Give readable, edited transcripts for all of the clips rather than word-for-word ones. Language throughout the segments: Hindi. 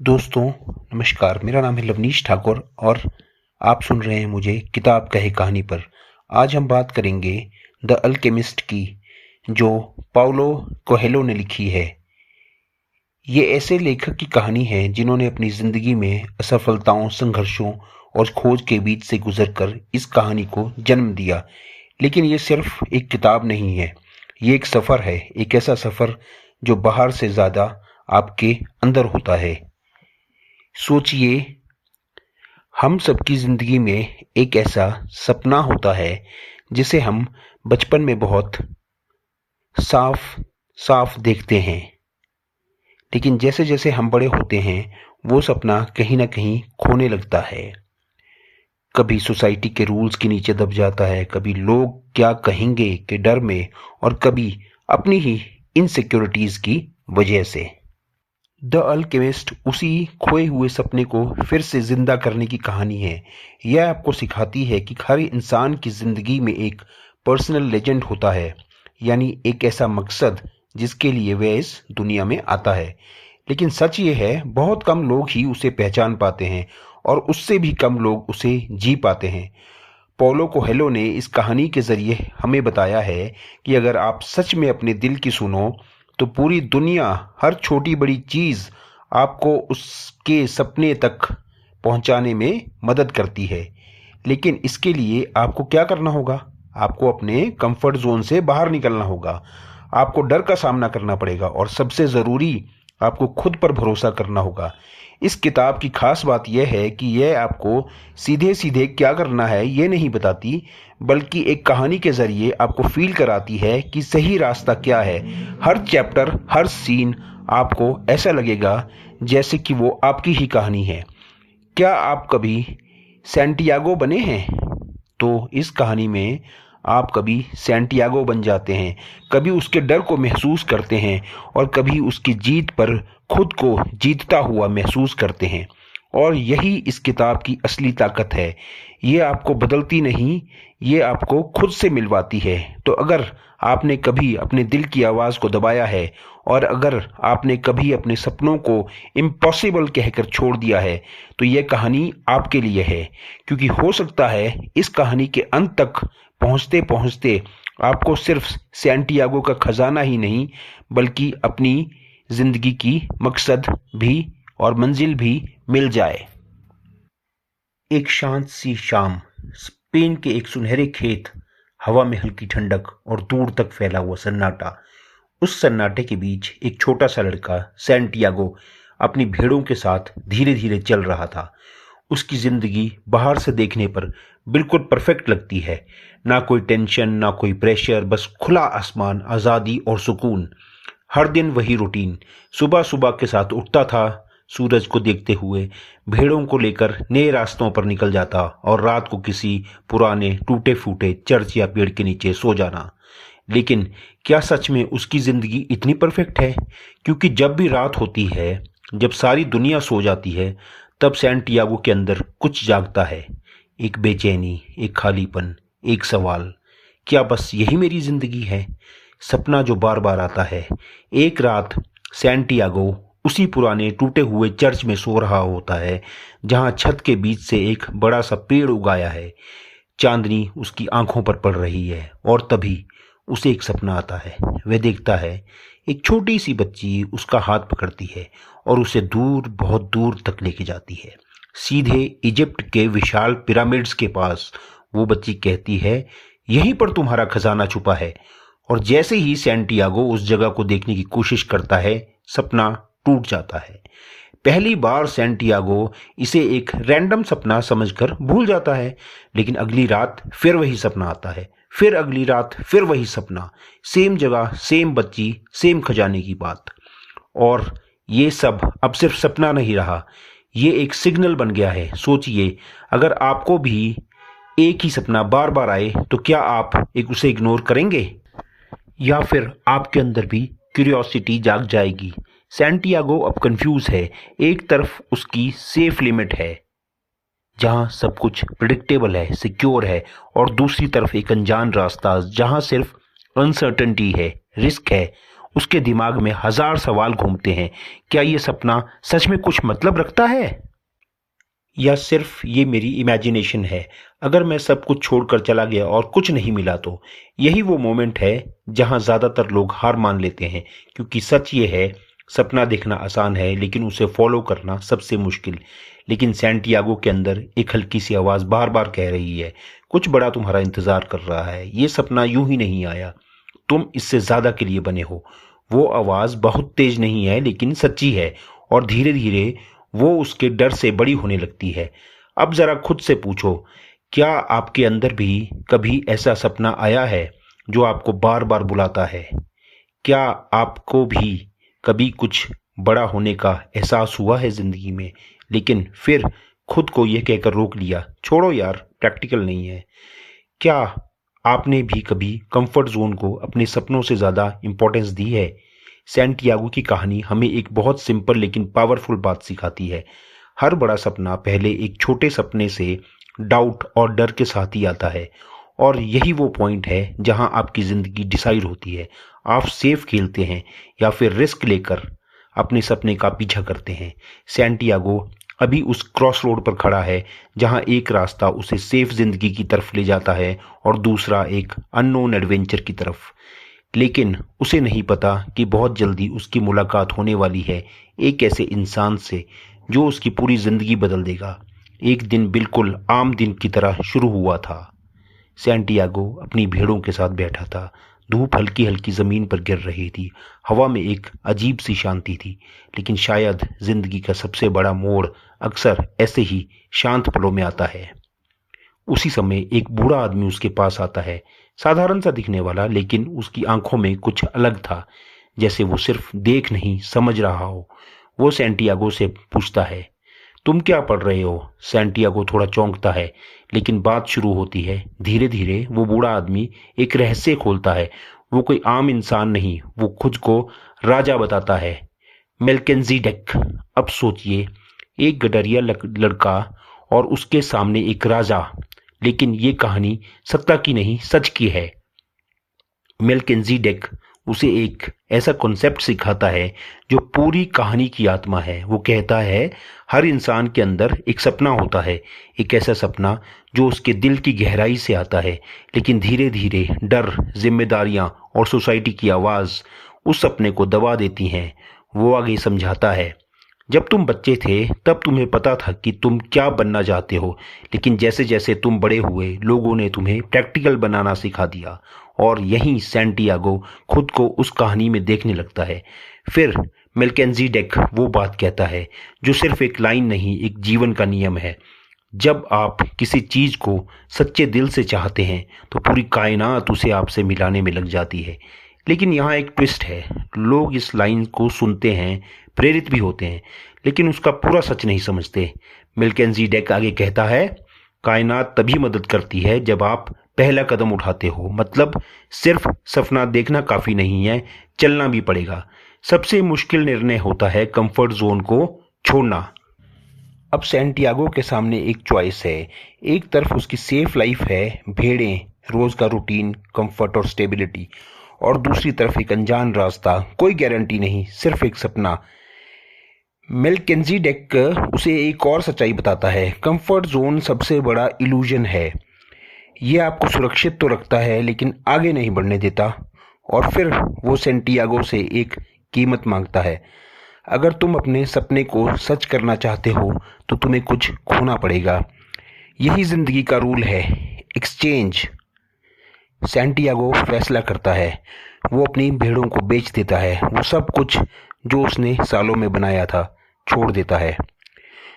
दोस्तों नमस्कार। मेरा नाम है लवनीश ठाकुर और आप सुन रहे हैं मुझे किताब कहे कहानी पर। आज हम बात करेंगे द अल्केमिस्ट की, जो पाउलो कोएल्हो ने लिखी है। ये ऐसे लेखक की कहानी है जिन्होंने अपनी जिंदगी में असफलताओं, संघर्षों और खोज के बीच से गुजरकर इस कहानी को जन्म दिया। लेकिन ये सिर्फ एक किताब नहीं है, ये एक सफर है, एक ऐसा सफर जो बाहर से ज्यादा आपके अंदर होता है। सोचिए, हम सबकी जिंदगी में एक ऐसा सपना होता है जिसे हम बचपन में बहुत साफ साफ देखते हैं, लेकिन जैसे जैसे हम बड़े होते हैं वो सपना कहीं ना कहीं खोने लगता है। कभी सोसाइटी के रूल्स के नीचे दब जाता है, कभी लोग क्या कहेंगे के डर में, और कभी अपनी ही इनसिक्योरिटीज की वजह से। द अल्केमिस्ट उसी खोए हुए सपने को फिर से जिंदा करने की कहानी है। यह आपको सिखाती है कि हर इंसान की जिंदगी में एक पर्सनल लेजेंड होता है, यानी एक ऐसा मकसद जिसके लिए वह इस दुनिया में आता है। लेकिन सच ये है, बहुत कम लोग ही उसे पहचान पाते हैं और उससे भी कम लोग उसे जी पाते हैं। पाउलो कोएल्हो ने इस कहानी के जरिए हमें बताया है कि अगर आप सच में अपने दिल की सुनो तो पूरी दुनिया, हर छोटी बड़ी चीज आपको उसके सपने तक पहुंचाने में मदद करती है। लेकिन इसके लिए आपको क्या करना होगा? आपको अपने कंफर्ट जोन से बाहर निकलना होगा, आपको डर का सामना करना पड़ेगा और सबसे जरूरी, आपको खुद पर भरोसा करना होगा। इस किताब की खास बात यह है कि यह आपको सीधे सीधे क्या करना है ये नहीं बताती, बल्कि एक कहानी के जरिए आपको फील कराती है कि सही रास्ता क्या है। हर चैप्टर, हर सीन आपको ऐसा लगेगा जैसे कि वो आपकी ही कहानी है। क्या आप कभी सैंटियागो बने हैं? तो इस कहानी में आप कभी सैंटियागो बन जाते हैं, कभी उसके डर को महसूस करते हैं और कभी उसकी जीत पर खुद को जीतता हुआ महसूस करते हैं। और यही इस किताब की असली ताकत है। ये आपको बदलती नहीं, ये आपको खुद से मिलवाती है। तो अगर आपने कभी अपने दिल की आवाज को दबाया है और अगर आपने कभी अपने सपनों को इम्पॉसिबल कहकर छोड़ दिया है, तो यह कहानी आपके लिए है। क्योंकि हो सकता है इस कहानी के अंत तक पहुंचते पहुंचते आपको सिर्फ सैंटियागो का खजाना ही नहीं, बल्कि अपनी जिंदगी की मकसद भी और मंजिल भी मिल जाए। एक शांत सी शाम, स्पेन के एक सुनहरे खेत, हवा में हल्की ठंडक और दूर तक फैला हुआ सन्नाटा। उस सन्नाटे के बीच एक छोटा सा लड़का सैंटियागो अपनी भेड़ों के साथ धीरे धीरे चल रहा था। उसकी जिंदगी बाहर से देखने पर बिल्कुल परफेक्ट लगती है। ना कोई टेंशन, ना कोई प्रेशर, बस खुला आसमान, आज़ादी और सुकून। हर दिन वही रूटीन। सुबह सुबह के साथ उठता था, सूरज को देखते हुए भेड़ों को लेकर नए रास्तों पर निकल जाता और रात को किसी पुराने टूटे फूटे चर्च या पेड़ के नीचे सो जाना। लेकिन क्या सच में उसकी जिंदगी इतनी परफेक्ट है? क्योंकि जब भी रात होती है, जब सारी दुनिया सो जाती है, तब सैंटियागो के अंदर कुछ जागता है। एक बेचैनी, एक खालीपन, एक सवाल, क्या बस यही मेरी जिंदगी है? सपना जो बार बार आता है। एक रात सैंटियागो उसी पुराने टूटे हुए चर्च में सो रहा होता है, जहां छत के बीच से एक बड़ा सा पेड़ उगाया है। चांदनी उसकी आंखों पर पड़ रही है और तभी उसे एक सपना आता है। वह देखता है एक छोटी सी बच्ची उसका हाथ पकड़ती है और उसे दूर, बहुत दूर तक लेके जाती है, सीधे इजिप्ट के विशाल पिरामिड्स के पास। वो बच्ची कहती है, यहीं पर तुम्हारा खजाना छुपा है। और जैसे ही सैंटियागो उस जगह को देखने की कोशिश करता है, सपना टूट जाता है। पहली बार सैंटियागो इसे एक रैंडम सपना समझकर भूल जाता है, लेकिन अगली रात फिर वही सपना आता है, फिर अगली रात फिर वही सपना, सेम जगह, सेम बच्ची, सेम खजाने की बात। और ये सब अब सिर्फ सपना नहीं रहा, ये एक सिग्नल बन गया है। सोचिए, अगर आपको भी एक ही सपना बार बार आए तो क्या आप उसे इग्नोर करेंगे, या फिर आपके अंदर भी क्यूरियोसिटी जाग जाएगी? सैंटियागो अब कंफ्यूज है। एक तरफ उसकी सेफ लिमिट है जहां सब कुछ प्रिडिक्टेबल है, सिक्योर है, और दूसरी तरफ एक अनजान रास्ता जहां सिर्फ अनसर्टेनिटी है, रिस्क है। उसके दिमाग में हजार सवाल घूमते हैं। क्या ये सपना सच में कुछ मतलब रखता है या सिर्फ ये मेरी इमेजिनेशन है? अगर मैं सब कुछ छोड़कर चला गया और कुछ नहीं मिला तो? यही वो मोमेंट है जहां ज्यादातर लोग हार मान लेते हैं, क्योंकि सच ये है, सपना देखना आसान है लेकिन उसे फॉलो करना सबसे मुश्किल। लेकिन सैंटियागो के अंदर एक हल्की सी आवाज बार बार कह रही है, कुछ बड़ा तुम्हारा इंतजार कर रहा है, ये सपना यूं ही नहीं आया, तुम इससे ज्यादा के लिए बने हो। वो आवाज बहुत तेज नहीं है लेकिन सच्ची है, और धीरे धीरे वो उसके डर से बड़ी होने लगती है। अब जरा खुद से पूछो, क्या आपके अंदर भी कभी ऐसा सपना आया है जो आपको बार बार बुलाता है? क्या आपको भी कभी कुछ बड़ा होने का एहसास हुआ है जिंदगी में, लेकिन फिर खुद को यह कहकर रोक लिया, छोड़ो यार, प्रैक्टिकल नहीं है? क्या आपने भी कभी कंफर्ट जोन को अपने सपनों से ज्यादा इंपॉर्टेंस दी है? सैंटियागो की कहानी हमें एक बहुत सिंपल लेकिन पावरफुल बात सिखाती है। हर बड़ा सपना पहले एक छोटे सपने से, डाउट और डर के साथ ही आता है, और यही वो पॉइंट है जहां आपकी जिंदगी डिसाइड होती है। आप सेफ खेलते हैं या फिर रिस्क लेकर अपने सपने का पीछा करते हैं। सैंटियागो अभी उस क्रॉस रोड पर खड़ा है जहां एक रास्ता उसे सेफ जिंदगी की तरफ ले जाता है और दूसरा एक अननोन एडवेंचर की तरफ। लेकिन उसे नहीं पता कि बहुत जल्दी उसकी मुलाकात होने वाली है एक ऐसे इंसान से जो उसकी पूरी जिंदगी बदल देगा। एक दिन बिल्कुल आम दिन की तरह शुरू हुआ था। सैंटियागो अपनी भेड़ों के साथ बैठा था। धूप हल्की हल्की जमीन पर गिर रही थी। हवा में एक अजीब सी शांति थी, लेकिन शायद जिंदगी का सबसे बड़ा मोड़ अक्सर ऐसे ही शांत पलों में आता है। उसी समय एक बूढ़ा आदमी उसके पास आता है, साधारण सा दिखने वाला, लेकिन उसकी आंखों में कुछ अलग था, जैसे वो सिर्फ देख नहीं समझ रहा हो। वो सैंटियागो से पूछता है, तुम क्या पढ़ रहे हो? सैंटियागो थोड़ा चौंकता है, लेकिन बात शुरू होती है। धीरे धीरे वो बूढ़ा आदमी एक रहस्य खोलता है। वो कोई आम इंसान नहीं, वो खुद को राजा बताता है, मेल्किसेडेक। अब सोचिए, एक गडरिया लड़का और उसके सामने एक राजा। लेकिन ये कहानी सत्ता की नहीं, सच की है। मेल्किसेडेक उसे एक ऐसा कॉन्सेप्ट सिखाता है जो पूरी कहानी की आत्मा है। वो कहता है, हर इंसान के अंदर एक सपना होता है, एक ऐसा सपना जो उसके दिल की गहराई से आता है, लेकिन धीरे धीरे डर, जिम्मेदारियां और सोसाइटी की आवाज उस सपने को दबा देती हैं। वो आगे समझाता है, जब तुम बच्चे थे तब तुम्हें पता था कि तुम क्या बनना चाहते हो, लेकिन जैसे जैसे तुम बड़े हुए लोगों ने तुम्हें प्रैक्टिकल बनाना सिखा दिया। और यहीं सैंटियागो खुद को उस कहानी में देखने लगता है। फिर मेल्किसेडेक वो बात कहता है जो सिर्फ एक लाइन नहीं, एक जीवन का नियम है। जब आप किसी चीज को सच्चे दिल से चाहते हैं तो पूरी कायनात उसे आपसे मिलाने में लग जाती है। लेकिन यहाँ एक ट्विस्ट है। लोग इस लाइन को सुनते हैं, प्रेरित भी होते हैं, लेकिन उसका पूरा सच नहीं समझते। मेल्किसेडेक आगे कहता है, कायनात तभी मदद करती है जब आप पहला कदम उठाते हो। मतलब सिर्फ सपना देखना काफी नहीं है, चलना भी पड़ेगा। सबसे मुश्किल निर्णय होता है कंफर्ट जोन को छोड़ना। अब सैंटियागो के सामने एक चॉइस है। एक तरफ उसकी सेफ लाइफ है, भेड़ें, रोज का रूटीन, कंफर्ट और स्टेबिलिटी, और दूसरी तरफ एक अनजान रास्ता, कोई गारंटी नहीं, सिर्फ एक सपना। मेल्किसेडेक उसे एक और सच्चाई बताता है, कंफर्ट जोन सबसे बड़ा इल्यूजन है। ये आपको सुरक्षित तो रखता है लेकिन आगे नहीं बढ़ने देता। और फिर वो सैंटियागो से एक कीमत मांगता है। अगर तुम अपने सपने को सच करना चाहते हो तो तुम्हें कुछ खोना पड़ेगा। यही जिंदगी का रूल है, एक्सचेंज। सैंटियागो फैसला करता है। वो अपनी भेड़ों को बेच देता है, वो सब कुछ जो उसने सालों में बनाया था छोड़ देता है।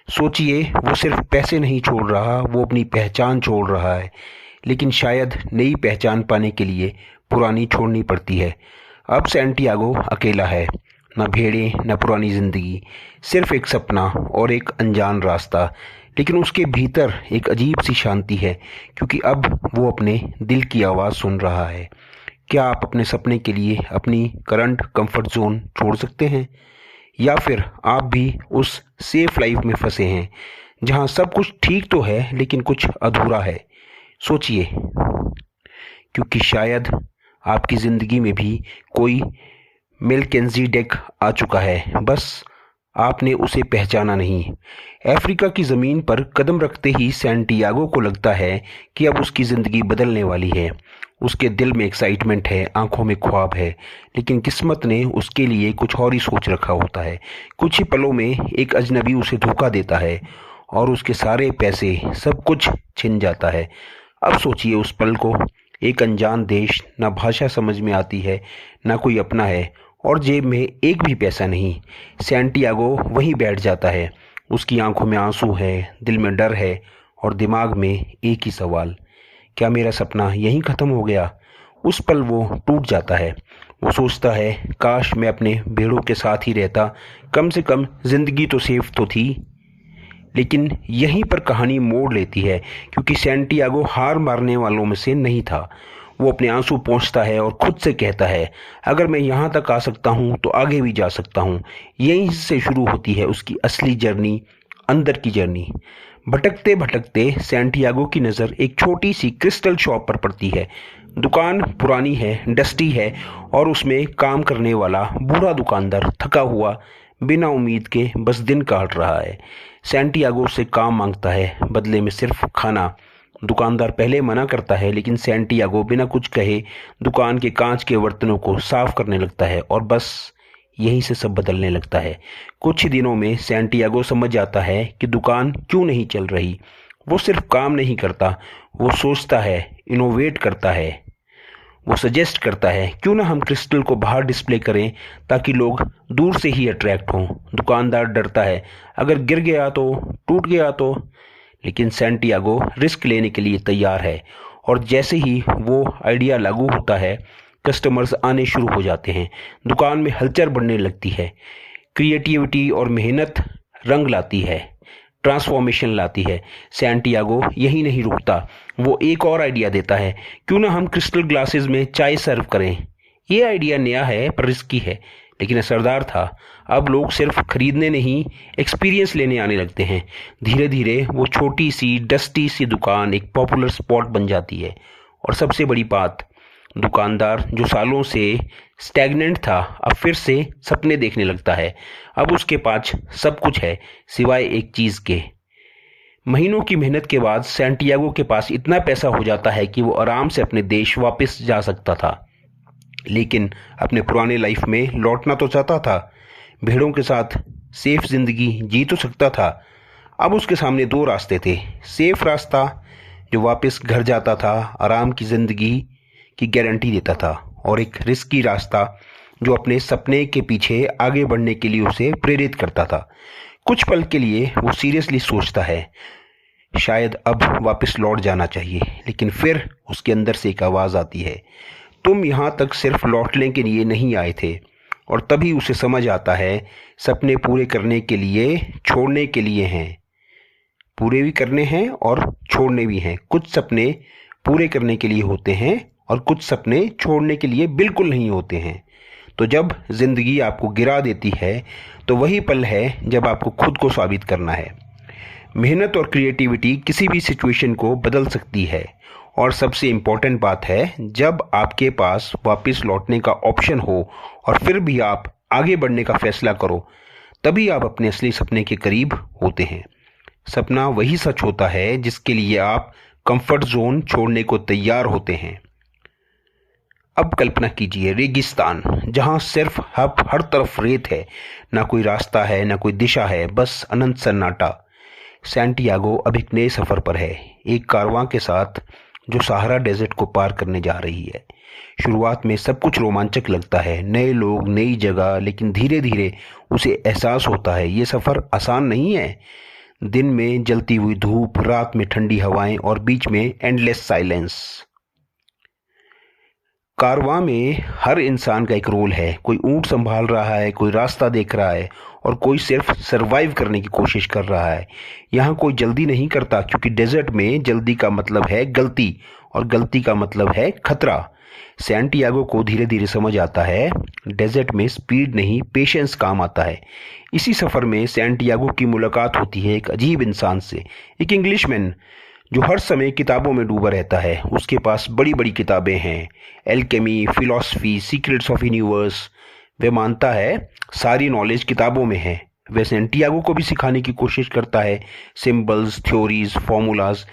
सोचिए, वो सिर्फ पैसे नहीं छोड़ रहा, वो अपनी पहचान छोड़ रहा है। लेकिन शायद नई पहचान पाने के लिए पुरानी छोड़नी पड़ती है। अब सैंटियागो अकेला है, न भेड़ें, न पुरानी जिंदगी, सिर्फ एक सपना और एक अनजान रास्ता। लेकिन उसके भीतर एक अजीब सी शांति है, क्योंकि अब वो अपने दिल की आवाज़ सुन रहा है। क्या आप अपने सपने के लिए अपनी करंट कंफर्ट जोन छोड़ सकते हैं? या फिर आप भी उस सेफ लाइफ में फंसे हैं जहां सब कुछ ठीक तो है लेकिन कुछ अधूरा है? सोचिए, क्योंकि शायद आपकी जिंदगी में भी कोई मेलकिसेदेक आ चुका है, बस आपने उसे पहचाना नहीं। अफ्रीका की ज़मीन पर कदम रखते ही सैंटियागो को लगता है कि अब उसकी ज़िंदगी बदलने वाली है। उसके दिल में एक्साइटमेंट है, आंखों में ख्वाब है, लेकिन किस्मत ने उसके लिए कुछ और ही सोच रखा होता है। कुछ ही पलों में एक अजनबी उसे धोखा देता है और उसके सारे पैसे, सब कुछ छिन जाता है। अब सोचिए उस पल को, एक अनजान देश, ना भाषा समझ में आती है, ना कोई अपना है, और जेब में एक भी पैसा नहीं। सैंटियागो वहीं बैठ जाता है। उसकी आंखों में आंसू है, दिल में डर है और दिमाग में एक ही सवाल, क्या मेरा सपना यहीं ख़त्म हो गया? उस पल वो टूट जाता है। वो सोचता है, काश मैं अपने भेड़ों के साथ ही रहता, कम से कम ज़िंदगी तो सेफ तो थी। लेकिन यहीं पर कहानी मोड़ लेती है, क्योंकि सैंटियागो हार मारने वालों में से नहीं था। वो अपने आंसू पोंछता है और खुद से कहता है, अगर मैं यहाँ तक आ सकता हूँ तो आगे भी जा सकता हूँ। यहीं से शुरू होती है उसकी असली जर्नी, अंदर की जर्नी। भटकते भटकते सैंटियागो की नज़र एक छोटी सी क्रिस्टल शॉप पर पड़ती है। दुकान पुरानी है, डस्टी है, और उसमें काम करने वाला बूढ़ा दुकानदार थका हुआ बिना उम्मीद के बस दिन काट रहा है। सैंटियागो से काम मांगता है, बदले में सिर्फ खाना। दुकानदार पहले मना करता है, लेकिन सैंटियागो बिना कुछ कहे दुकान के कांच के बर्तनों को साफ करने लगता है, और बस यहीं से सब बदलने लगता है। कुछ ही दिनों में सैंटियागो समझ जाता है कि दुकान क्यों नहीं चल रही। वो सिर्फ काम नहीं करता, वो सोचता है, इनोवेट करता है। वो सजेस्ट करता है, क्यों ना हम क्रिस्टल को बाहर डिस्प्ले करें ताकि लोग दूर से ही अट्रैक्ट हों। दुकानदार डरता है, अगर गिर गया तो, टूट गया तो, लेकिन सैंटियागो रिस्क लेने के लिए तैयार है। और जैसे ही वो आइडिया लागू होता है, कस्टमर्स आने शुरू हो जाते हैं। दुकान में हलचल बढ़ने लगती है। क्रिएटिविटी और मेहनत रंग लाती है, ट्रांसफॉर्मेशन लाती है। सैंटियागो यही नहीं रुकता, वो एक और आइडिया देता है, क्यों ना हम क्रिस्टल ग्लासेस में चाय सर्व करें। ये आइडिया नया है पर रिस्की है, लेकिन असरदार था। अब लोग सिर्फ खरीदने नहीं, एक्सपीरियंस लेने आने लगते हैं। धीरे धीरे वो छोटी सी डस्टी सी दुकान एक पॉपुलर स्पॉट बन जाती है। और सबसे बड़ी बात, दुकानदार जो सालों से स्टैग्नेंट था, अब फिर से सपने देखने लगता है। अब उसके पास सब कुछ है, सिवाय एक चीज़ के। महीनों की मेहनत के बाद सैंटियागो के पास इतना पैसा हो जाता है कि वो आराम से अपने देश वापस जा सकता था। लेकिन अपने पुराने लाइफ में लौटना तो चाहता था, भेड़ों के साथ सेफ जिंदगी जी तो सकता था। अब उसके सामने दो रास्ते थे। सेफ रास्ता जो वापस घर जाता था, आराम की जिंदगी की गारंटी देता था, और एक रिस्की रास्ता जो अपने सपने के पीछे आगे बढ़ने के लिए उसे प्रेरित करता था। कुछ पल के लिए वो सीरियसली सोचता है, शायद अब वापस लौट जाना चाहिए, लेकिन फिर उसके अंदर से एक आवाज़ आती है, तुम यहाँ तक सिर्फ लौटने के लिए नहीं आए थे। और तभी उसे समझ आता है, सपने पूरे करने के लिए, छोड़ने के लिए हैं। पूरे भी करने हैं और छोड़ने भी हैं। कुछ सपने पूरे करने के लिए होते हैं और कुछ सपने छोड़ने के लिए बिल्कुल नहीं होते हैं। तो जब जिंदगी आपको गिरा देती है, तो वही पल है जब आपको खुद को साबित करना है। मेहनत और क्रिएटिविटी किसी भी सिचुएशन को बदल सकती है। और सबसे इम्पोर्टेंट बात है, जब आपके पास वापस लौटने का ऑप्शन हो और फिर भी आप आगे बढ़ने का फैसला करो, तभी आप अपने असली सपने के करीब होते हैं। सपना वही सच होता है जिसके लिए आप कंफर्ट जोन छोड़ने को तैयार होते हैं। अब कल्पना कीजिए रेगिस्तान, जहां सिर्फ हर तरफ रेत है, ना कोई रास्ता है, ना कोई दिशा है, बस अनंत सन्नाटा। सैंटियागो अब एक नए सफर पर है, एक कारवां के साथ जो सहारा डेजर्ट को पार करने जा रही है। शुरुआत में सब कुछ रोमांचक लगता है, नए लोग, नई जगह, लेकिन धीरे धीरे उसे एहसास होता है ये सफ़र आसान नहीं है। दिन में जलती हुई धूप, रात में ठंडी हवाएं और बीच में एंडलेस साइलेंस। कारवां में हर इंसान का एक रोल है। कोई ऊंट संभाल रहा है, कोई रास्ता देख रहा है, और कोई सिर्फ सरवाइव करने की कोशिश कर रहा है। यहाँ कोई जल्दी नहीं करता, क्योंकि डेजर्ट में जल्दी का मतलब है गलती, और गलती का मतलब है खतरा। सैंटियागो को धीरे धीरे समझ आता है, डेजर्ट में स्पीड नहीं, पेशेंस काम आता है। इसी सफ़र में सैंटियागो की मुलाकात होती है एक अजीब इंसान से, एक इंग्लिशमैन जो हर समय किताबों में डूबा रहता है। उसके पास बड़ी बड़ी किताबें हैं, alchemy, philosophy, secrets of universe, वह मानता है सारी नॉलेज किताबों में है। वह सैंटियागो को भी सिखाने की कोशिश करता है, सिंबल्स, थ्योरीज, फॉर्मूलाज।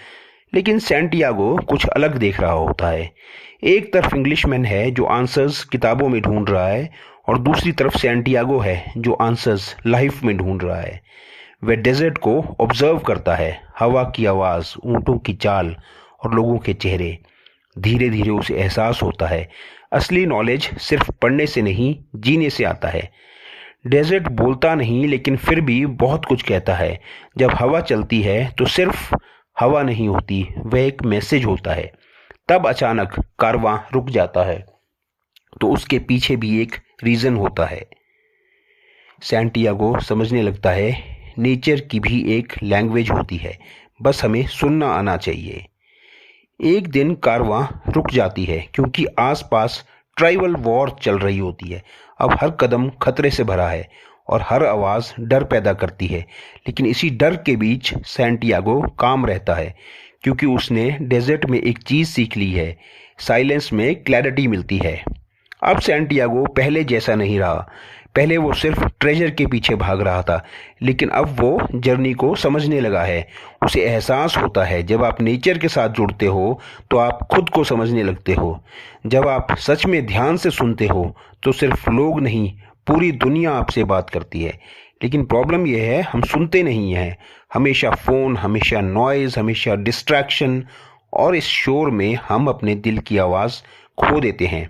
लेकिन सैंटियागो कुछ अलग देख रहा होता है। एक तरफ इंग्लिशमैन है जो आंसर्स किताबों में ढूंढ रहा है, और दूसरी तरफ सैंटियागो है जो आंसर्स लाइफ में ढूंढ रहा है। वह डेजर्ट को ऑब्जर्व करता है, हवा की आवाज़, ऊँटों की चाल और लोगों के चेहरे। धीरे धीरे उसे एहसास होता है असली नॉलेज सिर्फ पढ़ने से नहीं, जीने से आता है। डेजर्ट बोलता नहीं, लेकिन फिर भी बहुत कुछ कहता है। जब हवा चलती है तो सिर्फ हवा नहीं होती, वह एक मैसेज होता है। तब अचानक कारवां रुक जाता है, तो उसके पीछे भी एक रीज़न होता है। सैंटियागो समझने लगता है नेचर की भी एक लैंग्वेज होती है, बस हमें सुनना आना चाहिए। एक दिन कारवां रुक जाती है क्योंकि आसपास ट्राइबल वॉर चल रही होती है। अब हर कदम खतरे से भरा है और हर आवाज़ डर पैदा करती है। लेकिन इसी डर के बीच सैंटियागो काम रहता है, क्योंकि उसने डेजर्ट में एक चीज़ सीख ली है, साइलेंस में क्लैरिटी मिलती है। अब सैंटियागो पहले जैसा नहीं रहा। पहले वो सिर्फ ट्रेजर के पीछे भाग रहा था, लेकिन अब वो जर्नी को समझने लगा है। उसे एहसास होता है जब आप नेचर के साथ जुड़ते हो तो आप खुद को समझने लगते हो। जब आप सच में ध्यान से सुनते हो तो सिर्फ लोग नहीं, पूरी दुनिया आपसे बात करती है। लेकिन प्रॉब्लम यह है, हम सुनते नहीं हैं। हमेशा फ़ोन, हमेशा नॉइज़, हमेशा डिस्ट्रैक्शन, और इस शोर में हम अपने दिल की आवाज़ खो देते हैं।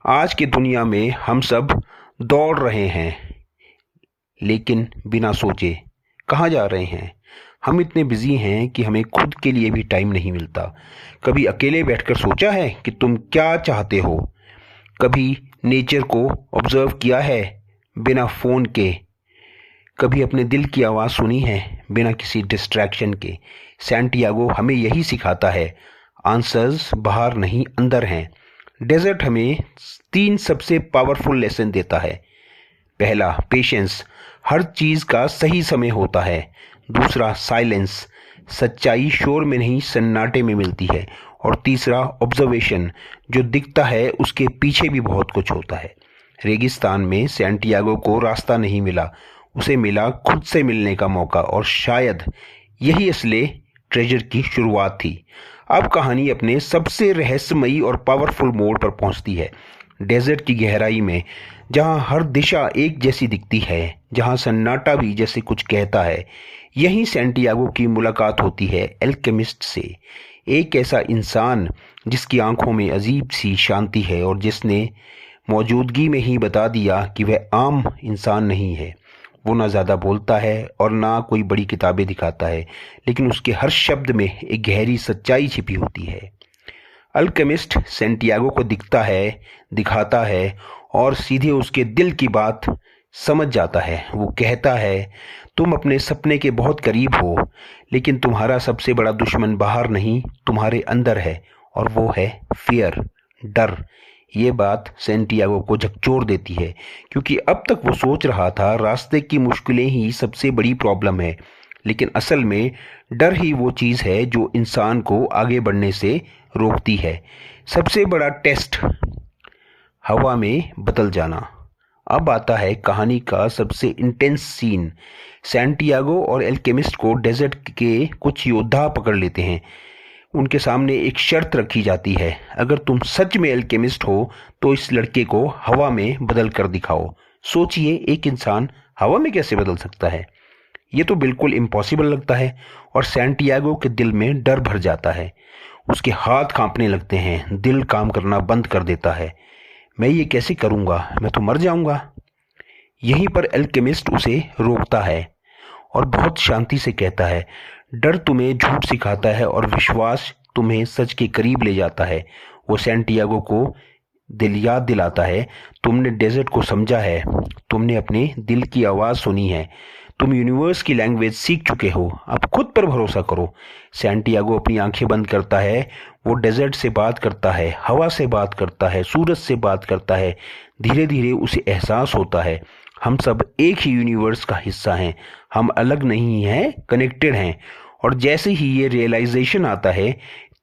आज की दुनिया में हम सब दौड़ रहे हैं, लेकिन बिना सोचे कहाँ जा रहे हैं। हम इतने बिजी हैं कि हमें खुद के लिए भी टाइम नहीं मिलता। कभी अकेले बैठकर सोचा है कि तुम क्या चाहते हो? कभी नेचर को ऑब्जर्व किया है बिना फ़ोन के? कभी अपने दिल की आवाज़ सुनी है बिना किसी डिस्ट्रैक्शन के? सैंटियागो हमें यही सिखाता है, आंसर्स बाहर नहीं, अंदर हैं। डेजर्ट हमें 3 सबसे पावरफुल लेसन देता है। पहला, पेशेंस, हर चीज़ का सही समय होता है। दूसरा, साइलेंस, सच्चाई शोर में नहीं, सन्नाटे में मिलती है। और तीसरा, ऑब्जर्वेशन, जो दिखता है उसके पीछे भी बहुत कुछ होता है। रेगिस्तान में सैंटियागो को रास्ता नहीं मिला, उसे मिला खुद से मिलने का मौका, और शायद यही असली ट्रेजर की शुरुआत थी। अब कहानी अपने सबसे रहस्यमयी और पावरफुल मोड़ पर पहुंचती है। डेजर्ट की गहराई में, जहां हर दिशा एक जैसी दिखती है, जहां सन्नाटा भी जैसे कुछ कहता है, यहीं सैंटियागो की मुलाकात होती है एल्केमिस्ट से। एक ऐसा इंसान जिसकी आंखों में अजीब सी शांति है और जिसने मौजूदगी में ही बता दिया कि वह आम इंसान नहीं है। वो ना ज़्यादा बोलता है और ना कोई बड़ी किताबें दिखाता है, लेकिन उसके हर शब्द में एक गहरी सच्चाई छिपी होती है। अल्केमिस्ट सैंटियागो को दिखाता है और सीधे उसके दिल की बात समझ जाता है। वो कहता है, तुम अपने सपने के बहुत करीब हो, लेकिन तुम्हारा सबसे बड़ा दुश्मन बाहर नहीं, तुम्हारे अंदर है, और वो है फियर, डर। ये बात सैंटियागो को झकझोर देती है, क्योंकि अब तक वो सोच रहा था रास्ते की मुश्किलें ही सबसे बड़ी प्रॉब्लम है, लेकिन असल में डर ही वो चीज़ है जो इंसान को आगे बढ़ने से रोकती है। सबसे बड़ा टेस्ट, हवा में बदल जाना। अब आता है कहानी का सबसे इंटेंस सीन। सैंटियागो और एल्केमिस्ट को डेजर्ट के कुछ योद्धा पकड़ लेते हैं। उनके सामने एक शर्त रखी जाती है, अगर तुम सच में एल्केमिस्ट हो तो इस लड़के को हवा में बदल कर दिखाओ। सोचिए, एक इंसान हवा में कैसे बदल सकता है? ये तो बिल्कुल इम्पॉसिबल लगता है, और सैंटियागो के दिल में डर भर जाता है। उसके हाथ कांपने लगते हैं, दिल काम करना बंद कर देता है। मैं ये कैसे करूँगा? मैं तो मर जाऊँगा। यहीं पर एल्केमिस्ट उसे रोकता है और बहुत शांति से कहता है, डर तुम्हें झूठ सिखाता है और विश्वास तुम्हें सच के करीब ले जाता है। वो सैंटियागो को याद दिलाता है, तुमने डेजर्ट को समझा है, तुमने अपने दिल की आवाज़ सुनी है, तुम यूनिवर्स की लैंग्वेज सीख चुके हो, अब खुद पर भरोसा करो। सैंटियागो अपनी आंखें बंद करता है। वो डेजर्ट से बात करता है, हवा से बात करता है, सूरज से बात करता है। धीरे धीरे उसे एहसास होता है, हम सब एक ही यूनिवर्स का हिस्सा हैं, हम अलग नहीं हैं, कनेक्टेड हैं। और जैसे ही ये रियलाइजेशन आता है,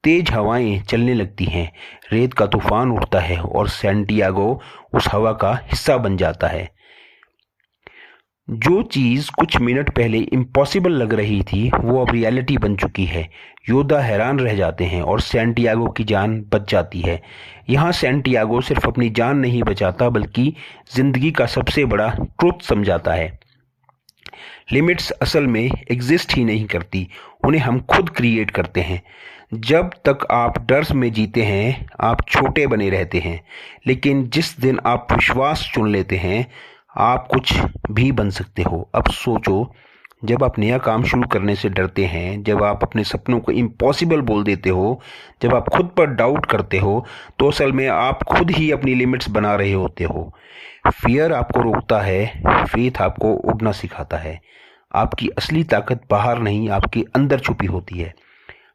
तेज हवाएं चलने लगती हैं, रेत का तूफान उठता है और सैंटियागो उस हवा का हिस्सा बन जाता है। जो चीज कुछ मिनट पहले इम्पॉसिबल लग रही थी वो अब रियलिटी बन चुकी है। योद्धा हैरान रह जाते हैं और सैंटियागो की जान बच जाती है। यहाँ सैंटियागो सिर्फ अपनी जान नहीं बचाता बल्कि जिंदगी का सबसे बड़ा ट्रुथ समझाता है। लिमिट्स असल में एग्जिस्ट ही नहीं करती, उन्हें हम खुद क्रिएट करते हैं। जब तक आप डर में जीते हैं आप छोटे बने रहते हैं, लेकिन जिस दिन आप विश्वास चुन लेते हैं आप कुछ भी बन सकते हो। अब सोचो, जब आप नया काम शुरू करने से डरते हैं, जब आप अपने सपनों को इम्पॉसिबल बोल देते हो, जब आप खुद पर डाउट करते हो, तो असल में आप खुद ही अपनी लिमिट्स बना रहे होते हो। फियर आपको रोकता है, फेथ आपको उड़ना सिखाता है। आपकी असली ताकत बाहर नहीं, आपके अंदर छुपी होती है।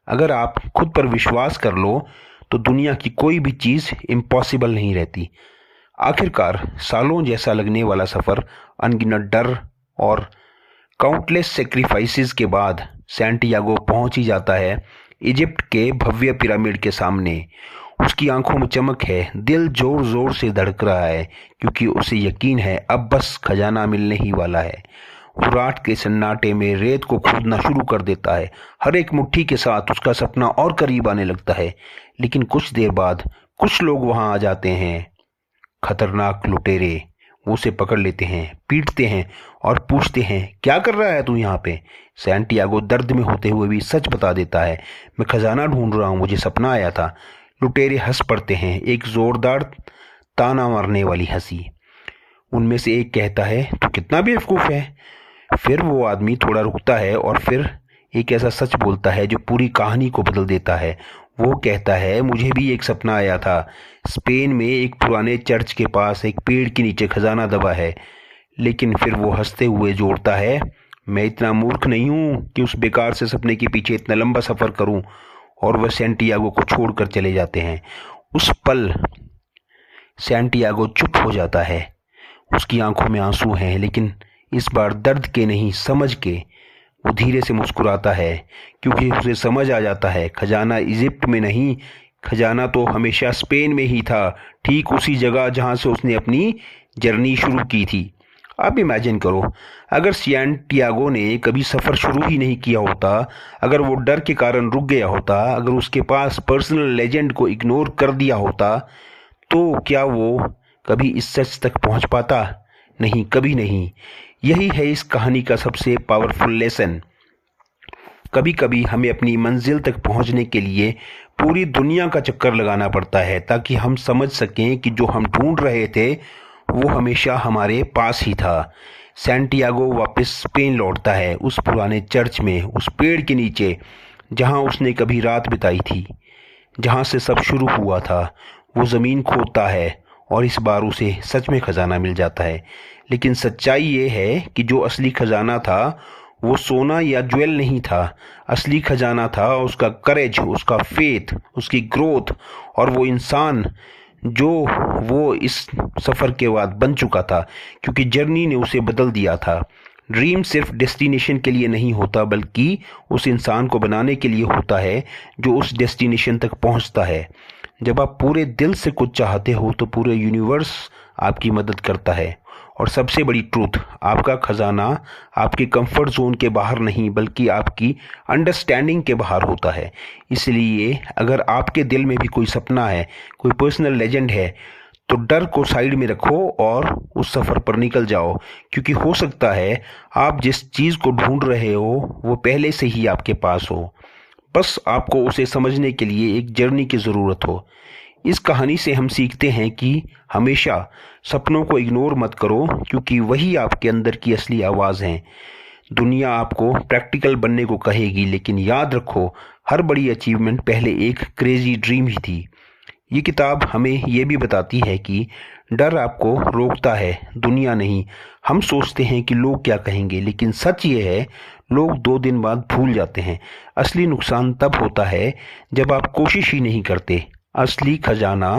अगर आप खुद पर विश्वास कर लो तो दुनिया की कोई भी चीज़ इम्पॉसिबल नहीं रहती। आखिरकार सालों जैसा लगने वाला सफ़र, अनगिनत डर और काउंटलेस सेक्रीफाइसेस के बाद सैंटियागो पहुंच ही जाता है इजिप्ट के भव्य पिरामिड के सामने। उसकी आंखों में चमक है, दिल जोर जोर से धड़क रहा है क्योंकि उसे यकीन है अब बस खजाना मिलने ही वाला है। वो रात के सन्नाटे में रेत को खोदना शुरू कर देता है। हर एक मुट्ठी के साथ उसका सपना और करीब आने लगता है। लेकिन कुछ देर बाद कुछ लोग वहां आ जाते हैं, खतरनाक लुटेरे। वो उसे पकड़ लेते हैं, पीटते हैं और पूछते हैं, क्या कर रहा है तू यहाँ पे? सैंटियागो दर्द में होते हुए भी सच बता देता है, मैं खजाना ढूंढ रहा हूँ, मुझे सपना आया था। लुटेरे हंस पड़ते हैं, एक जोरदार ताना मारने वाली हंसी। उनमें से एक कहता है, तू कितना बेवकूफ़ है। फिर वो आदमी थोड़ा रुकता है और फिर एक ऐसा सच बोलता है जो पूरी कहानी को बदल देता है। वो कहता है, मुझे भी एक सपना आया था। स्पेन में एक पुराने चर्च के पास एक पेड़ के नीचे खजाना दबा है। लेकिन फिर वो हंसते हुए जोड़ता है, मैं इतना मूर्ख नहीं हूँ कि उस बेकार से सपने के पीछे इतना लंबा सफ़र करूँ। और वह सैंटियागो को छोड़कर चले जाते हैं। उस पल सैंटियागो चुप हो जाता है। उसकी आंखों में आंसू हैं, लेकिन इस बार दर्द के नहीं, समझ के। वो धीरे से मुस्कुराता है क्योंकि उसे समझ आ जाता है खजाना इजिप्ट में नहीं, खजाना तो हमेशा स्पेन में ही था, ठीक उसी जगह जहां से उसने अपनी जर्नी शुरू की थी। अब इमेजिन करो, अगर सैंटियागो ने कभी सफ़र शुरू ही नहीं किया होता, अगर वो डर के कारण रुक गया होता, अगर उसके पास पर्सनल लेजेंड को इग्नोर कर दिया होता, तो क्या वो कभी इस सच तक पहुंच पाता? नहीं, कभी नहीं। यही है इस कहानी का सबसे पावरफुल लेसन। कभी कभी हमें अपनी मंजिल तक पहुंचने के लिए पूरी दुनिया का चक्कर लगाना पड़ता है ताकि हम समझ सकें कि जो हम ढूंढ रहे थे वो हमेशा हमारे पास ही था। सैंटियागो वापस स्पेन लौटता है, उस पुराने चर्च में, उस पेड़ के नीचे जहां उसने कभी रात बिताई थी, जहां से सब शुरू हुआ था। वो ज़मीन खोदता है और इस बार उसे सच में खजाना मिल जाता है। लेकिन सच्चाई ये है कि जो असली खजाना था वो सोना या ज्वेल नहीं था। असली खजाना था उसका करेज, उसका फेथ, उसकी ग्रोथ और वो इंसान जो वो इस सफ़र के बाद बन चुका था, क्योंकि जर्नी ने उसे बदल दिया था। ड्रीम सिर्फ डेस्टिनेशन के लिए नहीं होता बल्कि उस इंसान को बनाने के लिए होता है जो उस डेस्टिनेशन तक पहुंचता है। जब आप पूरे दिल से कुछ चाहते हो तो पूरे यूनिवर्स आपकी मदद करता है। और सबसे बड़ी ट्रूथ, आपका खजाना आपके कंफर्ट जोन के बाहर नहीं बल्कि आपकी अंडरस्टैंडिंग के बाहर होता है। इसलिए अगर आपके दिल में भी कोई सपना है, कोई पर्सनल लेजेंड है, तो डर को साइड में रखो और उस सफ़र पर निकल जाओ, क्योंकि हो सकता है आप जिस चीज़ को ढूंढ रहे हो वो पहले से ही आपके पास हो, बस आपको उसे समझने के लिए एक जर्नी की ज़रूरत हो। इस कहानी से हम सीखते हैं कि हमेशा सपनों को इग्नोर मत करो, क्योंकि वही आपके अंदर की असली आवाज़ हैं। दुनिया आपको प्रैक्टिकल बनने को कहेगी, लेकिन याद रखो हर बड़ी अचीवमेंट पहले एक क्रेजी ड्रीम ही थी। ये किताब हमें ये भी बताती है कि डर आपको रोकता है, दुनिया नहीं। हम सोचते हैं कि लोग क्या कहेंगे, लेकिन सच ये है लोग 2 दिन बाद भूल जाते हैं। असली नुकसान तब होता है जब आप कोशिश ही नहीं करते। असली खजाना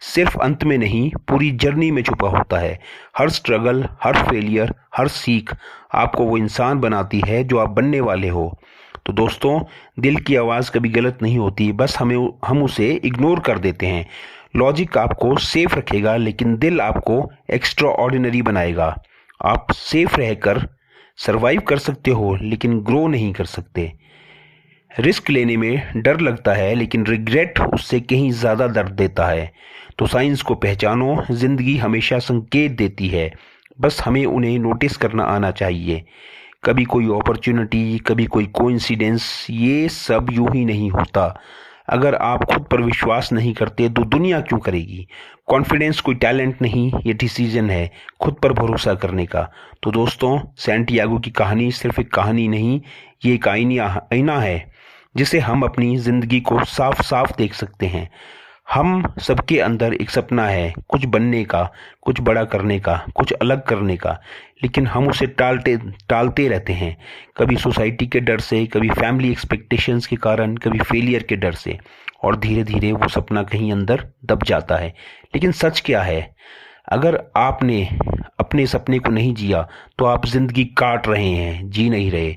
सिर्फ अंत में नहीं, पूरी जर्नी में छुपा होता है। हर स्ट्रगल, हर फेलियर, हर सीख आपको वो इंसान बनाती है जो आप बनने वाले हो। तो दोस्तों, दिल की आवाज़ कभी गलत नहीं होती, बस हम उसे इग्नोर कर देते हैं। लॉजिक आपको सेफ रखेगा, लेकिन दिल आपको एक्स्ट्रा ऑर्डिनरी बनाएगा। आप सेफ रहकर सरवाइव कर सकते हो, लेकिन ग्रो नहीं कर सकते। रिस्क लेने में डर लगता है, लेकिन रिग्रेट उससे कहीं ज़्यादा दर्द देता है। तो साइंस को पहचानो, जिंदगी हमेशा संकेत देती है, बस हमें उन्हें नोटिस करना आना चाहिए। कभी कोई अपॉर्चुनिटी, कभी कोई कोइंसिडेंस, ये सब यूं ही नहीं होता। अगर आप खुद पर विश्वास नहीं करते तो दुनिया क्यों करेगी? कॉन्फिडेंस कोई टैलेंट नहीं, ये डिसीजन है खुद पर भरोसा करने का। तो दोस्तों, सैंटियागो की कहानी सिर्फ एक कहानी नहीं, ये एक आईना है जिसे हम अपनी जिंदगी को साफ साफ देख सकते हैं। हम सबके अंदर एक सपना है, कुछ बनने का, कुछ बड़ा करने का, कुछ अलग करने का, लेकिन हम उसे टालते रहते हैं। कभी सोसाइटी के डर से, कभी फैमिली एक्सपेक्टेशंस के कारण, कभी फेलियर के डर से, और धीरे धीरे वो सपना कहीं अंदर दब जाता है। लेकिन सच क्या है? अगर आपने अपने सपने को नहीं जिया तो आप जिंदगी काट रहे हैं, जी नहीं रहे।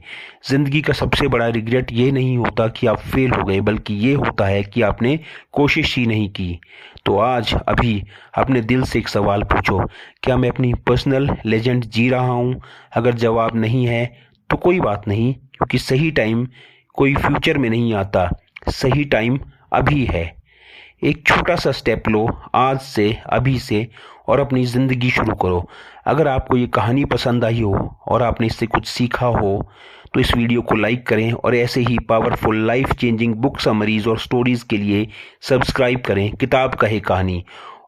जिंदगी का सबसे बड़ा रिग्रेट ये नहीं होता कि आप फेल हो गए, बल्कि ये होता है कि आपने कोशिश ही नहीं की। तो आज अभी अपने दिल से एक सवाल पूछो, क्या मैं अपनी पर्सनल लेजेंड जी रहा हूँ? अगर जवाब नहीं है तो कोई बात नहीं, क्योंकि सही टाइम कोई फ्यूचर में नहीं आता, सही टाइम अभी है। एक छोटा सा स्टेप लो आज से, अभी से, और अपनी ज़िंदगी शुरू करो। अगर आपको ये कहानी पसंद आई हो और आपने इससे कुछ सीखा हो तो इस वीडियो को लाइक करें, और ऐसे ही powerful life changing book summaries और स्टोरीज़ के लिए सब्सक्राइब करें किताब कहे कहानी।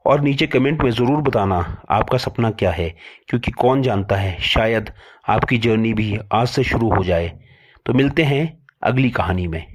और नीचे कमेंट में ज़रूर बताना आपका सपना क्या है, क्योंकि कौन जानता है, शायद आपकी जर्नी भी आज से शुरू हो जाए। तो मिलते हैं अगली कहानी में।